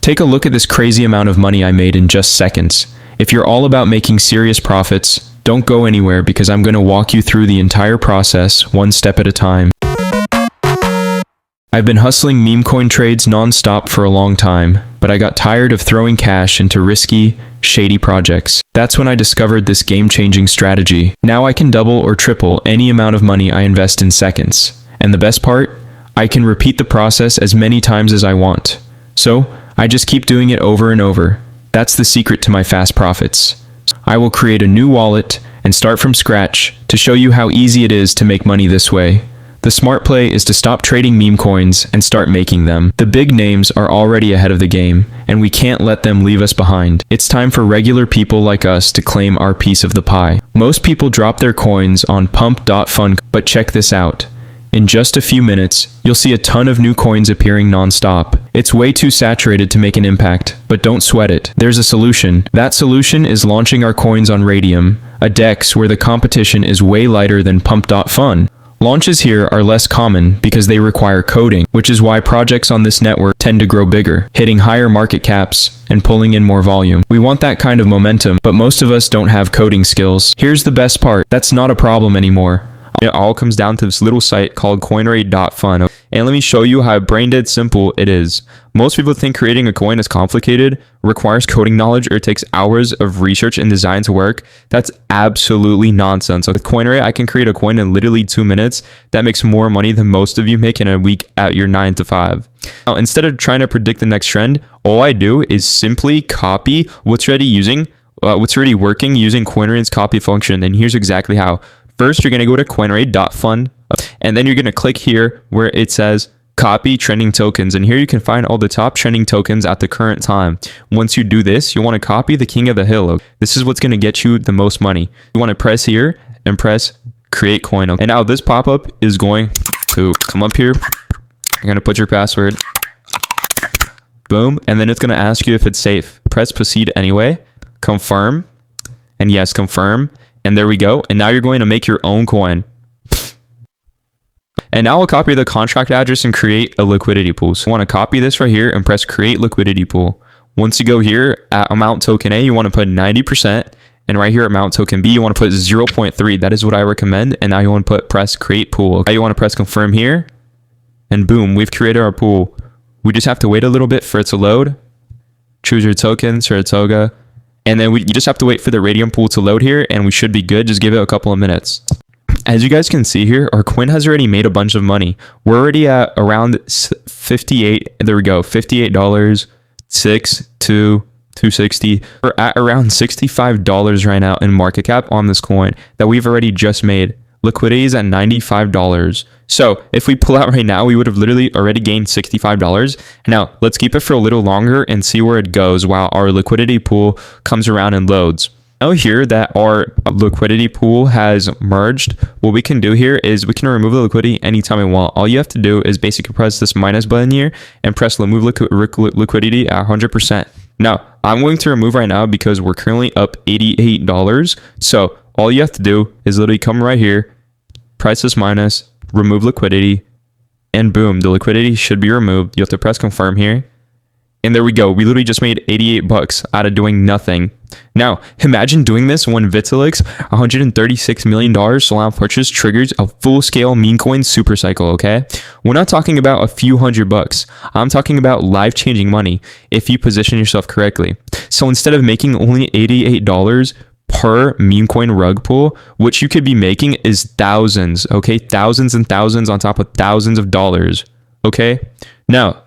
Take a look at this crazy amount of money I made in just seconds. If you're all about making serious profits, don't go anywhere because I'm going to walk you through the entire process, one step at a time. I've been hustling Memecoin trades non-stop for a long time, but I got tired of throwing cash into risky, shady projects. That's when I discovered this game-changing strategy. Now I can double or triple any amount of money I invest in seconds. And the best part? I can repeat the process as many times as I want. So, I just keep doing it over and over. That's the secret to my fast profits. I will create a new wallet and start from scratch to show you how easy it is to make money this way. The smart play is to stop trading meme coins and start making them. The big names are already ahead of the game, and we can't let them leave us behind. It's time for regular people like us to claim our piece of the pie. Most people drop their coins on pump.fun, but check this out. In just a few minutes, you'll see a ton of new coins appearing non-stop. It's way too saturated to make an impact, but don't sweat it. There's a solution. That solution is launching our coins on Raydium, a DEX where the competition is way lighter than pump.fun. Launches here are less common because they require coding, which is why projects on this network tend to grow bigger, hitting higher market caps and pulling in more volume. We want that kind of momentum, but most of us don't have coding skills. Here's the best part. That's not a problem anymore. It all comes down to this little site called coinray.fun. And let me show you how brain dead simple it is. Most people think creating a coin is complicated, requires coding knowledge, or takes hours of research and design to work. That's absolutely nonsense. With Coinray, I can create a coin in literally 2 minutes that makes more money than most of you make in a week at your 9 to 5. Now, instead of trying to predict the next trend, all I do is simply copy what's already working using Coinray's copy function. And here's exactly how. First, you're going to go to coinray.fun, and then you're going to click here where it says copy trending tokens. And here you can find all the top trending tokens at the current time. Once you do this, you want to copy the king of the hill. This is what's going to get you the most money. You want to press here and press create coin. And now this pop-up is going to come up here. You're going to put your password. Boom. And then it's going to ask you if it's safe. Press proceed anyway. Confirm. And yes, confirm. And there we go. And now you're going to make your own coin. And now I'll copy the contract address and create a liquidity pool. So you want to copy this right here and press create liquidity pool. Once you go here at amount token A, you want to put 90%. And right here at amount token B, you want to put 0.3. That is what I recommend. And now you want to press create pool. Now you want to press confirm here. And boom, we've created our pool. We just have to wait a little bit for it to load. Choose your token, Saratoga. And then you just have to wait for the raydium pool to load here, and we should be good. Just give it a couple of minutes. As you guys can see here, our coin has already made a bunch of money. We're already at around 58. There we go. $58, 6, 2, 260. We're at around $65 right now in market cap on this coin that we've already just made. Liquidity is at $95. So if we pull out right now, we would have literally already gained $65. Now let's keep it for a little longer and see where it goes while our liquidity pool comes around and loads. Now here that our liquidity pool has merged, what we can do here is we can remove the liquidity anytime we want. All you have to do is basically press this minus button here and press remove liquidity at 100%. Now I'm going to remove right now because we're currently up $88. So all you have to do is literally come right here, press this minus, remove liquidity, and boom, the liquidity should be removed. You have to press confirm here. And there we go. We literally just made 88 bucks out of doing nothing. Now, imagine doing this when Vitalik's $136 million Solana purchase triggers a full-scale meme coin super cycle, okay? We're not talking about a few $100. I'm talking about life-changing money if you position yourself correctly. So instead of making only $88 per meme coin rug pull, what you could be making is thousands, okay? Thousands and thousands on top of thousands of dollars, okay? Now,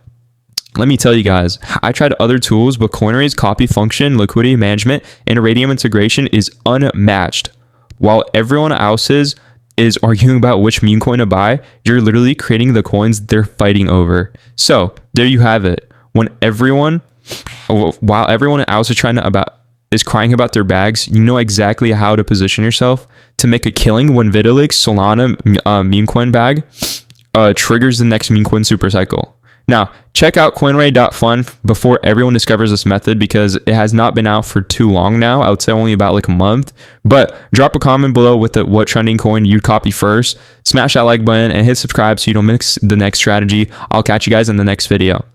let me tell you guys, I tried other tools, but Coinray's copy function, liquidity management, and raydium integration is unmatched. While everyone else's is arguing about which meme coin to buy, you're literally creating the coins they're fighting over. So there you have it. While everyone else is crying about their bags, you know exactly how to position yourself to make a killing when Vitalik's Solana meme coin bag triggers the next meme coin super cycle. Now, check out coinray.fun before everyone discovers this method because it has not been out for too long now. I would say only about like a month. But drop a comment below with what trending coin you'd copy first. Smash that like button and hit subscribe so you don't miss the next strategy. I'll catch you guys in the next video.